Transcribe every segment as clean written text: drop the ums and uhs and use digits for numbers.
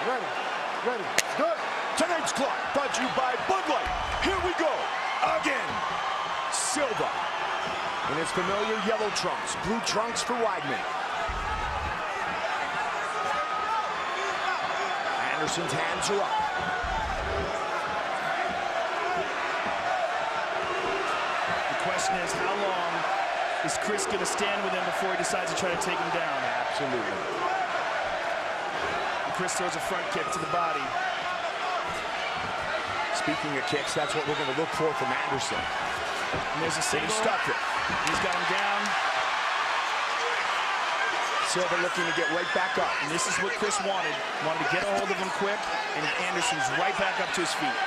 Ready. Good. Tonight's clock brought to you by Bud Light. Here we go. Again. Silva. In his familiar yellow trunks. Blue trunks for Weidman. Anderson's hands are up. The question is, how long is Chris going to stand with him before he decides to try to take him down? Absolutely. Chris throws a front kick to the body. Speaking of kicks, that's what we're going to look for from Anderson. And there's a single. He stuck it. He's got him down. Silva looking to get right back up. And this is what Chris wanted. Wanted to get a hold of him quick, and Anderson's right back up to his feet.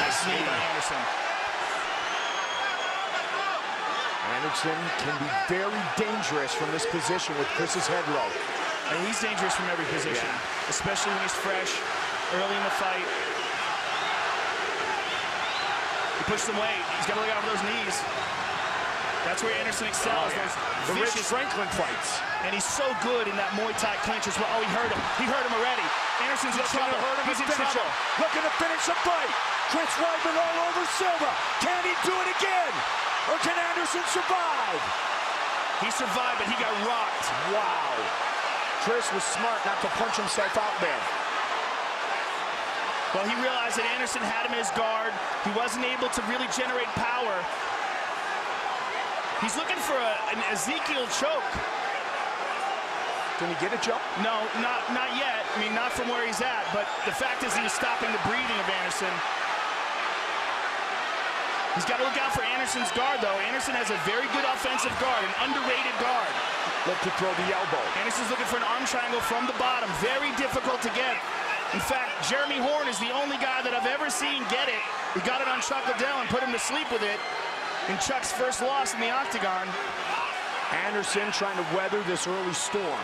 Nice knee by Anderson. Anderson can be very dangerous from this position with Chris's head low. And he's dangerous from every position, especially when he's fresh, early in the fight. He pushed him weight. He's got to look out for those knees. That's where Anderson excels. The Rich Franklin fights. And he's so good in that Muay Thai clinch as well. Oh, he hurt him. He hurt him already. Anderson's in trouble. He's in trouble. Looking to finish the fight. Chris Weidman all over Silva. Can he do it again? Or can Anderson survive? He survived, but he got rocked. Wow. Chris was smart not to punch himself out there. Well, he realized that Anderson had him in his guard. He wasn't able to really generate power. He's looking for an Ezekiel choke. Can he get a choke? No, not yet. I mean, not from where he's at. But the fact is he was stopping the breathing of Anderson. He's got to look out for Anderson's guard, though. Anderson has a very good offensive guard, an underrated guard. Look to throw the elbow. Anderson's looking for an arm triangle from the bottom. Very difficult to get. In fact, Jeremy Horn is the only guy that I've ever seen get it. He got it on Chuck Liddell and put him to sleep with it in Chuck's first loss in the octagon. Anderson trying to weather this early storm.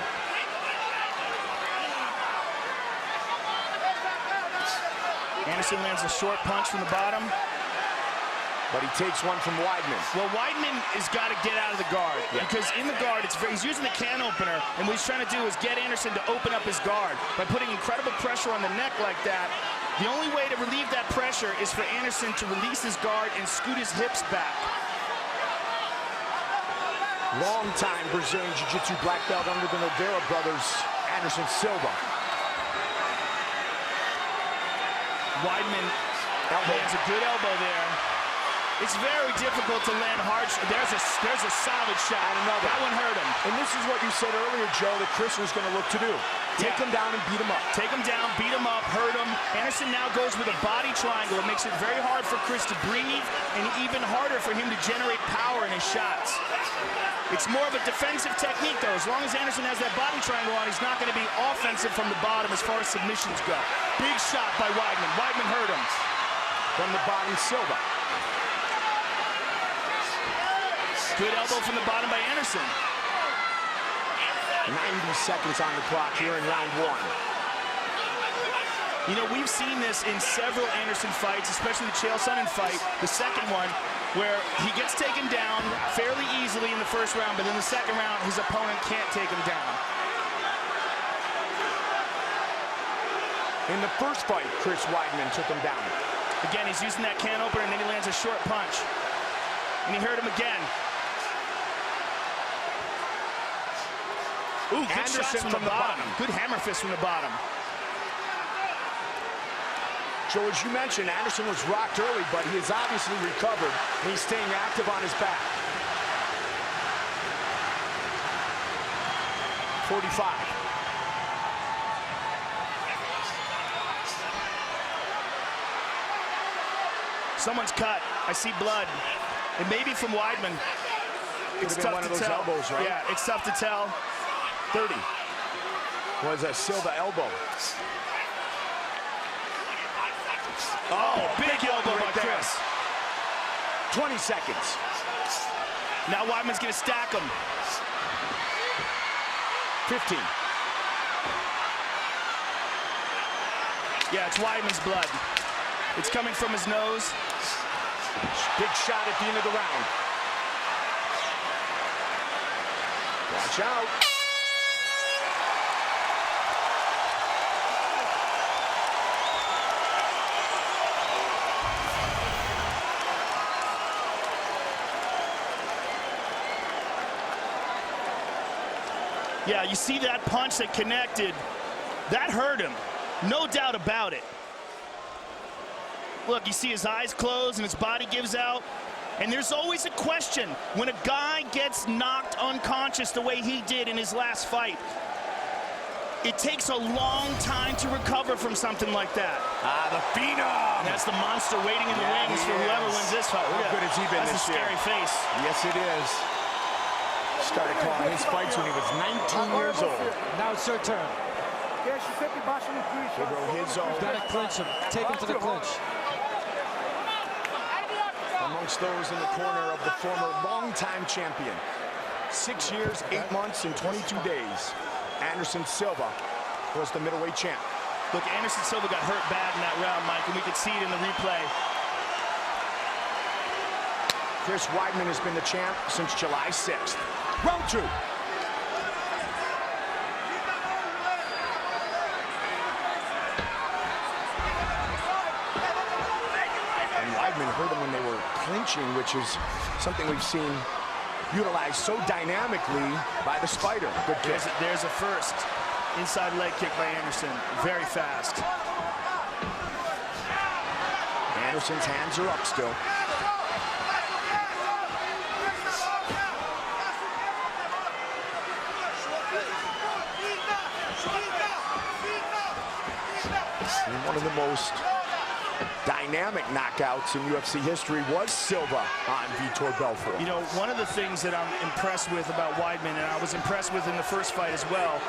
Anderson lands a short punch from the bottom. But he takes one from Weidman. Well, Weidman has got to get out of the guard because in the guard, he's using the can opener, and what he's trying to do is get Anderson to open up his guard by putting incredible pressure on the neck like that. The only way to relieve that pressure is for Anderson to release his guard and scoot his hips back. Long-time Brazilian Jiu-Jitsu black belt under the Nogueira brothers, Anderson Silva. Weidman lands a good elbow there. It's very difficult to land hard. There's a solid shot. And another. That one hurt him. And this is what you said earlier, Joe, that Chris was going to look to do. Take him down and beat him up. Take him down, beat him up, hurt him. Anderson now goes with a body triangle. It makes it very hard for Chris to breathe and even harder for him to generate power in his shots. It's more of a defensive technique, though. As long as Anderson has that body triangle on, he's not going to be offensive from the bottom as far as submissions go. Big shot by Weidman. Weidman hurt him. From the bottom, Silva. Good elbow from the bottom by Anderson. 90 seconds on the clock here in round one. You know, we've seen this in several Anderson fights, especially the Chael Sonnen fight, the second one, where he gets taken down fairly easily in the first round, but in the second round, his opponent can't take him down. In the first fight, Chris Weidman took him down. Again, he's using that can opener, and then he lands a short punch. And he hurt him again. Ooh, good Anderson shots from the bottom. Good hammer fist from the bottom. Joe, as you mentioned, Anderson was rocked early, but he has obviously recovered, and he's staying active on his back. 45. Someone's cut. I see blood. It may be from Weidman. It's tough to tell. Elbows, right? Yeah, it's tough to tell. 30 was a Silva elbow. Oh, big elbow by right there. Chris. 20 seconds. Now Weidman's going to stack him. 15. Yeah, it's Weidman's blood. It's coming from his nose. Big shot at the end of the round. Watch out. Yeah, you see that punch that connected. That hurt him, no doubt about it. Look, you see his eyes close and his body gives out. And there's always a question when a guy gets knocked unconscious the way he did in his last fight. It takes a long time to recover from something like that. The Phenom. That's the monster waiting in the wings for whoever wins this fight. How good has he been this year? That's a scary face. Yes, it is. Started calling his fights when he was 19 years old. Now it's your turn. Pedro his own. Gotta clinch him. Take him to the clinch. Amongst those in the corner of the former longtime champion. 6 years, 8 months, and 22 days. Anderson Silva was the middleweight champ. Look, Anderson Silva got hurt bad in that round, Mike, and we could see it in the replay. Chris Weidman has been the champ since July 6th. Round 2. And Weidman hurt him when they were clinching, which is something we've seen utilized so dynamically by the Spider. Good kick. There's a first. Inside leg kick by Anderson. Very fast. Anderson's hands are up still. One of the most dynamic knockouts in UFC history was Silva on Vitor Belfort. You know, one of the things that I'm impressed with about Weidman, and I was impressed with in the first fight as well,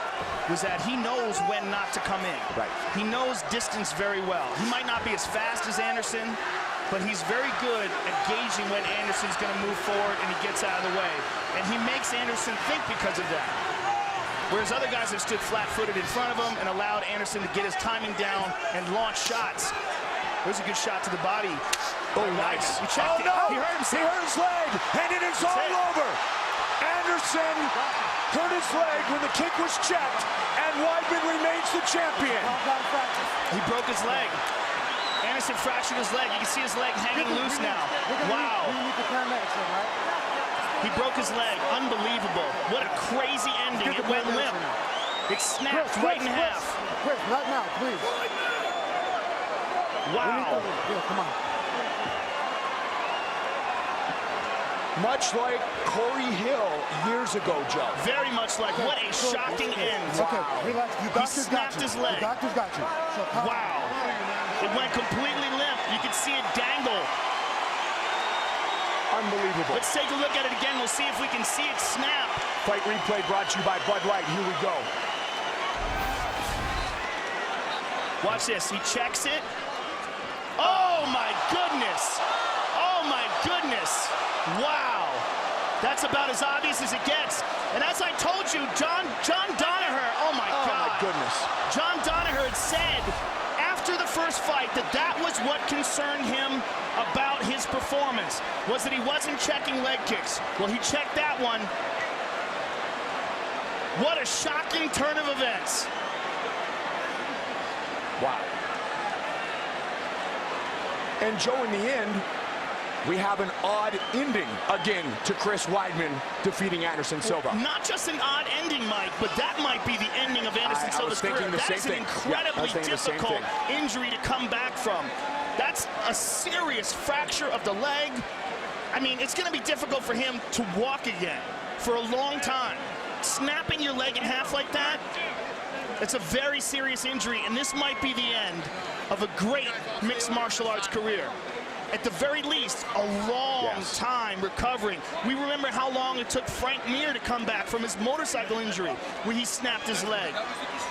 was that he knows when not to come in. Right. He knows distance very well. He might not be as fast as Anderson, but he's very good at gauging when Anderson's going to move forward and he gets out of the way. And he makes Anderson think because of that. Whereas other guys have stood flat-footed in front of him and allowed Anderson to get his timing down and launch shots. There's a good shot to the body. Oh, nice. He checked it. No! He hurt himself. He hurt his leg, and it is all over. Anderson hurt his leg when the kick was checked, and Weidman remains the champion. He broke his leg. Anderson fractured his leg. You can see his leg hanging loose now. Wow. He broke his leg. Unbelievable. What a crazy ending. It went limp. It snapped right in half. Chris, not now, please. Wow. Come on. Much like Corey Hill years ago, Joe. Very much like. What a shocking end. Okay, relax. He snapped his leg. The doctor's got you. Wow. It went completely limp. You can see it dangle. Unbelievable. Let's take a look at it again. We'll see if we can see it snap. Fight replay brought to you by Bud Light. Here we go. Watch this. He checks it. Oh, my goodness. Oh, my goodness. Wow. That's about as obvious as it gets. And as I told you, John Danaher, oh, my God. Oh, my goodness. John Danaher had said after the first fight that was what concerned him about his performance, was that he wasn't checking leg kicks. Well, he checked that one. What a shocking turn of events. Wow. And Joe, in the end, we have an odd ending again to Chris Weidman defeating Anderson Silva. Not just an odd ending, Mike, but that might be the ending of Anderson Silva's career. That is an incredibly difficult injury to come back from. That's a serious fracture of the leg. I mean, it's going to be difficult for him to walk again for a long time. Snapping your leg in half like that, it's a very serious injury, and this might be the end of a great mixed martial arts career. At the very least, a long time recovering. We remember how long it took Frank Mir to come back from his motorcycle injury where he snapped his leg.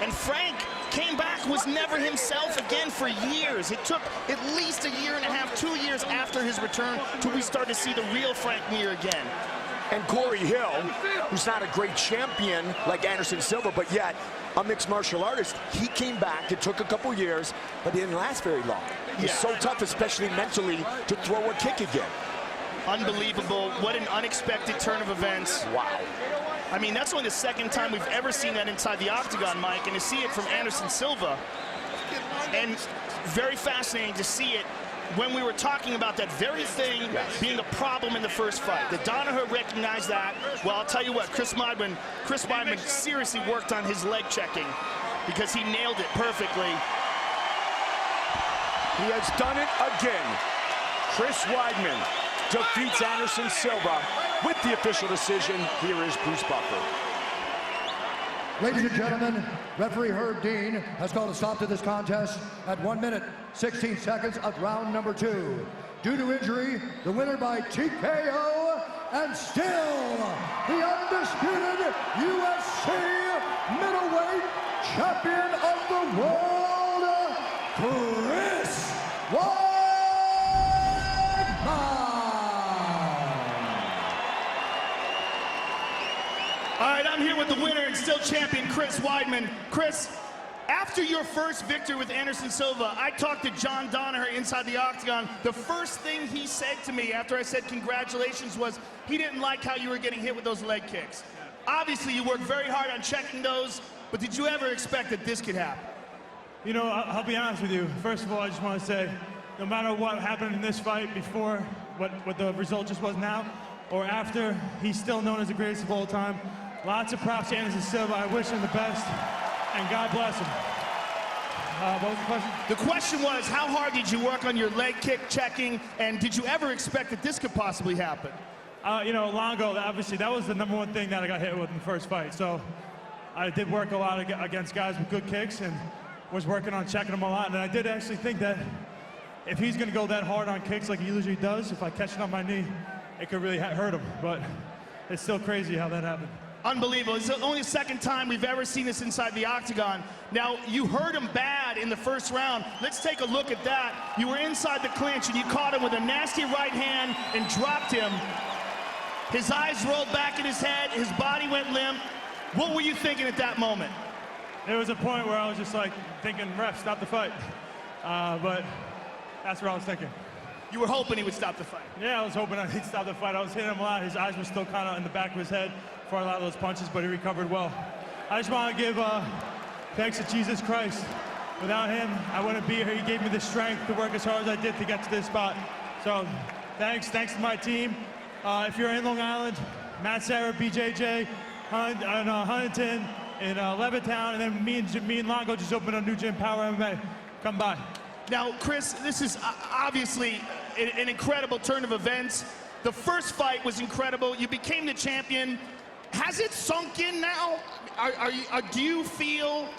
And Frank came back, was never himself again for years. It took at least a year and a half, 2 years after his return till we start to see the real Frank Mir again. And Corey Hill, who's not a great champion like Anderson Silva, but yet a mixed martial artist, he came back. It took a couple years, but it didn't last very long. It's so tough, especially mentally, to throw a kick again. Unbelievable. What an unexpected turn of events. Wow. I mean, that's only the second time we've ever seen that inside the octagon, Mike, and to see it from Anderson Silva, and very fascinating to see it when we were talking about that very thing being a problem in the first fight. The Danaher recognized that. Well, I'll tell you what, Chris Weidman seriously worked on his leg checking because he nailed it perfectly. He has done it again. Chris Weidman defeats Anderson Silva with the official decision. Here is Bruce Buffer. Ladies and gentlemen, referee Herb Dean has called a stop to this contest at 1 minute, 16 seconds of round number 2. Due to injury, the winner by TKO and still the undisputed UFC middleweight champion of the world, Chris Weidman. All right, I'm here with the winner and still champion, Chris Weidman. Chris, after your first victory with Anderson Silva, I talked to John Danaher inside the octagon. The first thing he said to me after I said congratulations was he didn't like how you were getting hit with those leg kicks. Obviously, you worked very hard on checking those, but did you ever expect that this could happen? You know, I'll be honest with you. First of all, I just want to say, no matter what happened in this fight before, what the result just was now, or after, he's still known as the greatest of all time. Lots of props to Anderson Silva. I wish him the best, and God bless him. What was the question? The question was, how hard did you work on your leg kick checking, and did you ever expect that this could possibly happen? You know, long ago, obviously, that was the #1 thing that I got hit with in the first fight. So I did work a lot against guys with good kicks, and was working on checking them a lot. And I did actually think that if he's going to go that hard on kicks like he usually does, if I catch it on my knee, it could really hurt him. But it's still crazy how that happened. Unbelievable. It's only the second time we've ever seen this inside the octagon. Now, you hurt him bad in the first round. Let's take a look at that. You were inside the clinch, and you caught him with a nasty right hand and dropped him. His eyes rolled back in his head. His body went limp. What were you thinking at that moment? There was a point where I was just like thinking, ref, stop the fight. But that's what I was thinking. You were hoping he would stop the fight. Yeah, I was hoping he'd stop the fight. I was hitting him a lot. His eyes were still kind of in the back of his head for a lot of those punches, but he recovered well. I just want to give thanks to Jesus Christ. Without him, I wouldn't be here. He gave me the strength to work as hard as I did to get to this spot. So thanks to my team. If you're in Long Island, Matt Serra, BJJ, Huntington, in Levittown, and then me and Longo just opened a new gym, Power MMA. Come by. Now, Chris, this is obviously an incredible turn of events. The first fight was incredible. You became the champion. Has it sunk in now? Do you feel,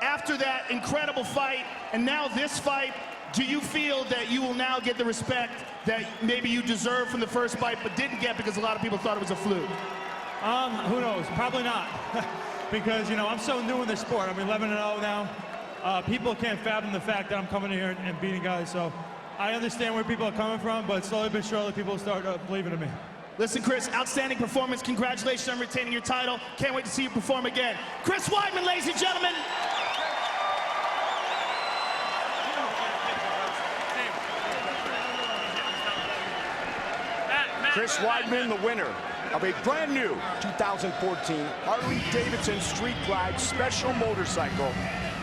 after that incredible fight, and now this fight, do you feel that you will now get the respect that maybe you deserved from the first fight but didn't get because a lot of people thought it was a fluke? Who knows? Probably not. Because, you know, I'm so new in this sport. I'm 11-0 now. People can't fathom the fact that I'm coming in here and beating guys. So I understand where people are coming from, but slowly but surely people start believing in me. Listen, Chris, outstanding performance. Congratulations on retaining your title. Can't wait to see you perform again. Chris Weidman, ladies and gentlemen. Chris Weidman, the winner of a brand new 2014 Harley-Davidson Street Glide Special Motorcycle.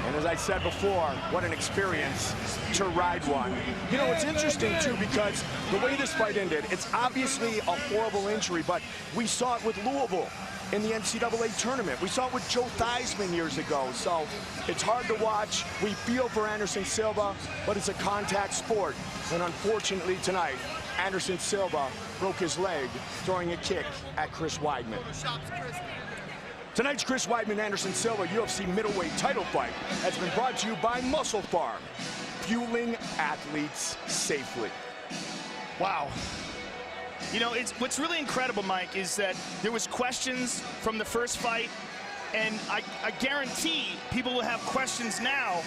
And as I said before, what an experience to ride one. You know, it's interesting, too, because the way this fight ended, it's obviously a horrible injury, but we saw it with Louisville in the NCAA tournament. We saw it with Joe Theismann years ago, so it's hard to watch. We feel for Anderson Silva, but it's a contact sport. And unfortunately tonight, Anderson Silva broke his leg throwing a kick at Chris Weidman. Tonight's Chris Weidman-Anderson Silva UFC middleweight title fight has been brought to you by Muscle Farm, fueling athletes safely. Wow. You know, what's really incredible, Mike, is that there was questions from the first fight, and I guarantee people will have questions now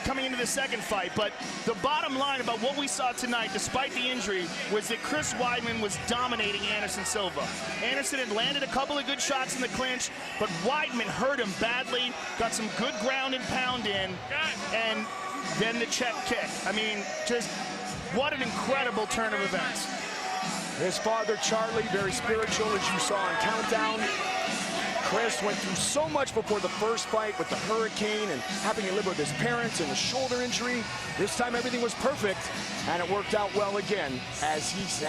coming into the second fight. But the bottom line about what we saw tonight, despite the injury, was that Chris Weidman was dominating Anderson Silva. Anderson had landed a couple of good shots in the clinch, but Weidman hurt him badly, got some good ground and pound in, and then the check kick. I mean, just what an incredible turn of events. His father, Charlie, very spiritual, as you saw on Countdown. Chris went through so much before the first fight with the hurricane and having to live with his parents and the shoulder injury. This time everything was perfect, and it worked out well again, as he said.